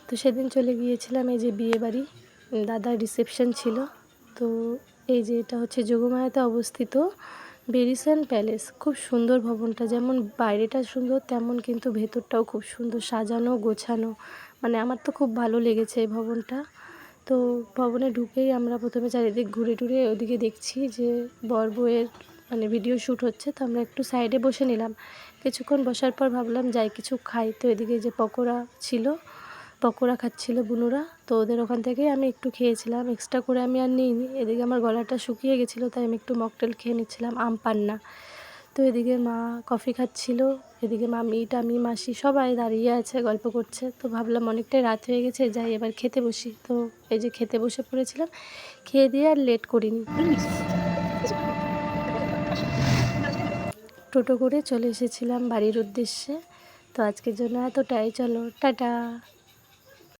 তো সেদিন চলে গিয়েছিলাম এই যে বিয়েবাড়ি, দাদার রিসেপশন ছিল। তো এই যে এটা হচ্ছে যোগমায়াতে অবস্থিত বেরিসন প্যালেস। খুব সুন্দর ভবনটা, যেমন বাইরেটা সুন্দর তেমন কিন্তু ভেতরটাও খুব সুন্দর, সাজানো গোছানো। মানে আমার তো খুব ভালো লেগেছে এই ভবনটা। তো ভবনে ঢুকেই আমরা প্রথমে চারিদিক ঘুরে টুরে ওদিকে দেখছি যে বর বউয়ের মানে ভিডিও শ্যুট হচ্ছে। তো আমরা একটু সাইডে বসে নিলাম। কিছুক্ষণ বসার পর ভাবলাম যাই কিছু খাই। তো এদিকে যে পকোড়া ছিল, পকোড়া খাচ্ছিল বুনুরা, তো ওদের ওখান থেকেই আমি একটু খেয়েছিলাম, এক্সট্রা করে আমি আর নিইনি। এদিকে আমার গলাটা শুকিয়ে গেছিলো, তাই আমি একটু মকটেল খেয়ে নিচ্ছিলাম, আম পান্না। তো এদিকে মা কফি খাচ্ছিল, এদিকে মামি টামি মাসি সবাই দাঁড়িয়ে আছে, গল্প করছে। তো ভাবলাম অনেকটাই রাত হয়ে গেছে, যাই এবার খেতে বসি। তো এই যে খেতে বসে পড়েছিলাম, খেয়ে দিয়ে আর লেট করিনি, টোটো করে চলে এসেছিলাম বাড়ির উদ্দেশ্যে। তো আজকের জন্য এতটাই, চলো টাটা।